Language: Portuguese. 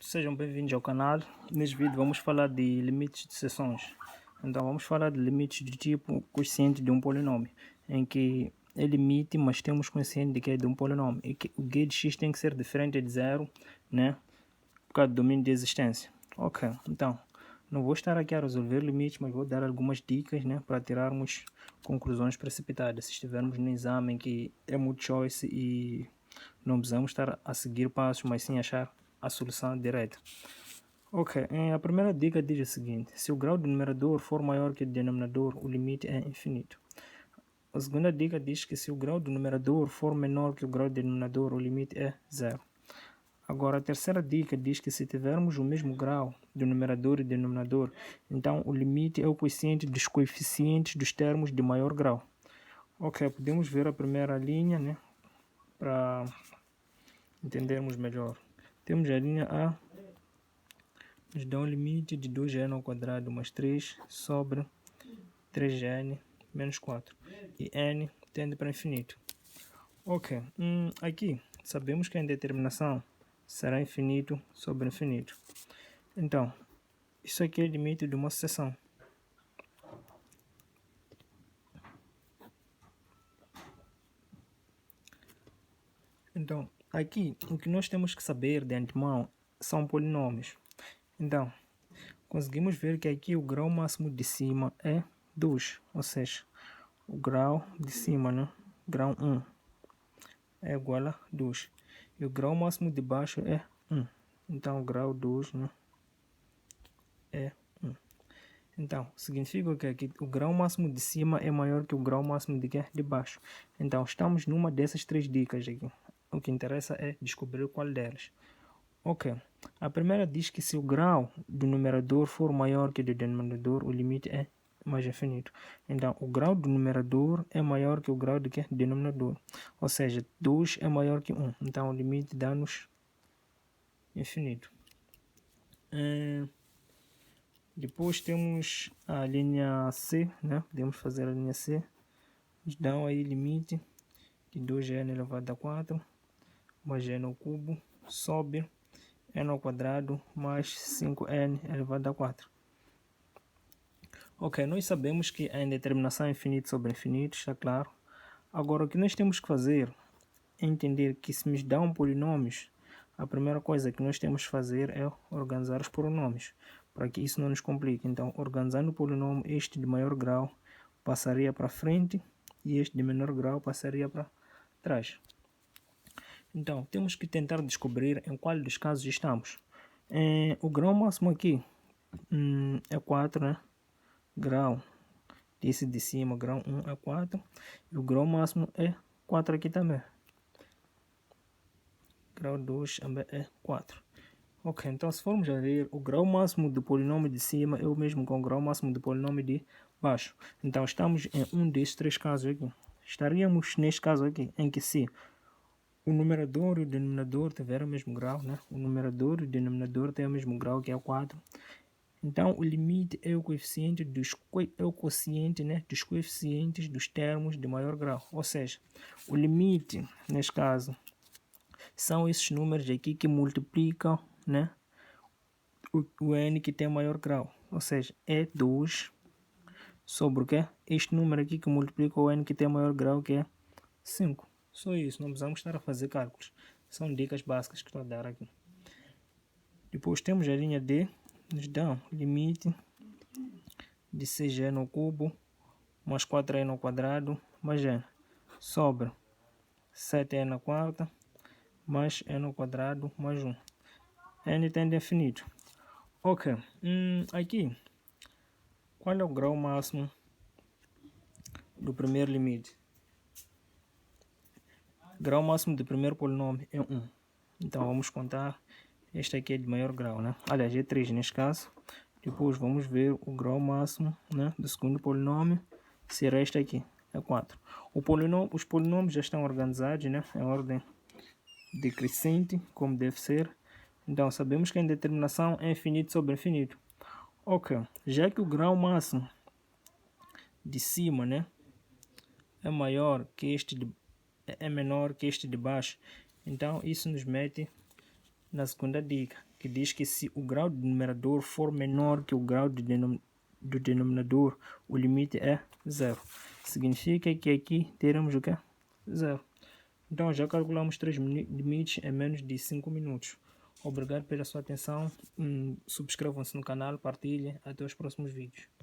Sejam bem-vindos ao canal. Neste vídeo vamos falar de limites de seções. Então vamos falar de limites de tipo quociente de um polinômio, em que é limite, mas temos quociente de que é de um polinômio, e que o g de x tem que ser diferente de zero, né? Por causa do domínio de existência. Ok, então não vou estar aqui a resolver limites, mas vou dar algumas dicas, né, para tirarmos conclusões precipitadas. Se estivermos no exame que é multi choice e não precisamos estar a seguir passos, mas sim achar a solução direta. Ok, a primeira dica diz o seguinte: se o grau do numerador for maior que o denominador, o limite é infinito. A segunda dica diz que se o grau do numerador for menor que o grau do denominador, o limite é zero. Agora, a terceira dica diz que se tivermos o mesmo grau do numerador e denominador, então o limite é o quociente dos coeficientes dos termos de maior grau. Ok, podemos ver a primeira linha, né, para entendermos melhor. Temos a linha A, nos dá um limite de 2n ao quadrado mais 3 sobre 3n menos 4. E n tende para infinito. Ok, aqui sabemos que a indeterminação será infinito sobre infinito. Então, isso aqui é o limite de uma sucessão. Então, aqui o que nós temos que saber de antemão são polinômios. Então, conseguimos ver que aqui o grau máximo de cima é 2, ou seja, o grau de cima, né? Grau 1 é igual a 2. E o grau máximo de baixo é 1. Então, o grau 2, né, é 1. Então, significa que aqui o grau máximo de cima é maior que o grau máximo de baixo. Então, estamos numa dessas três dicas aqui. O que interessa é descobrir qual delas. Ok, a primeira diz que se o grau do numerador for maior que o do denominador, o limite é mais infinito. Então, o grau do numerador é maior que o grau do denominador. Ou seja, 2 é maior que 1. Então, o limite dá-nos infinito. Depois temos a linha C, né? Podemos fazer a linha C. Nos dão aí limite de 2n elevado a 4 mais n ao cubo sobre n ao quadrado mais 5n elevado a 4. Ok, nós sabemos que a indeterminação é infinito sobre infinito, está claro. Agora, o que nós temos que fazer é entender que se nos dão polinômios, a primeira coisa que nós temos que fazer é organizar os polinômios, para que isso não nos complique. Então, organizando o polinômio, este de maior grau passaria para frente e este de menor grau passaria para trás. Então, temos que tentar descobrir em qual dos casos estamos. O grau máximo aqui é 4, né? Grau desse de cima, grau 1 é 4. E o grau máximo é 4 aqui também. Grau 2 também é 4. Ok, então se formos a ver, o grau máximo do polinômio de cima é o mesmo com o grau máximo do polinômio de baixo. Então estamos em um desses três casos aqui. Estaríamos neste caso aqui, em que se o numerador e o denominador tiverem o mesmo grau, né? O numerador e o denominador têm o mesmo grau, que é 4. Então o limite é o quociente né, dos coeficientes dos termos de maior grau. Ou seja, o limite, neste caso, são esses números aqui que multiplicam, né, o n que tem maior grau. Ou seja, é 2 sobre o que? Este número aqui que multiplica o n que tem maior grau, que é 5. Só isso, não precisamos estar a fazer cálculos. São dicas básicas que estou a dar aqui. Depois temos a linha D, nos dá limite de 6n ao cubo mais 4n ao quadrado mais n sobre 7n à quarta mais n ao quadrado mais 1. n tende a infinito. Ok, aqui, qual é o grau máximo do primeiro limite? O grau máximo do primeiro polinômio é 1. Então vamos contar, este aqui é de maior grau, né? Aliás, é 3 neste caso. Depois vamos ver o grau máximo, né, do segundo polinômio, será este aqui, é 4. Os polinômios já estão organizados, né, em ordem decrescente, como deve ser. Então sabemos que a indeterminação é infinito sobre infinito. Ok, já que o grau máximo de cima, né, é maior que este é menor que este de baixo, então isso nos mete na segunda dica, que diz que se o grau do numerador for menor que o grau do denominador, o limite é 0. Significa que aqui teremos o quê? 0. Então já calculamos 3 limites em menos de 5 minutos. Obrigado pela sua atenção. Subscrevam-se no canal, partilhem. Até os próximos vídeos.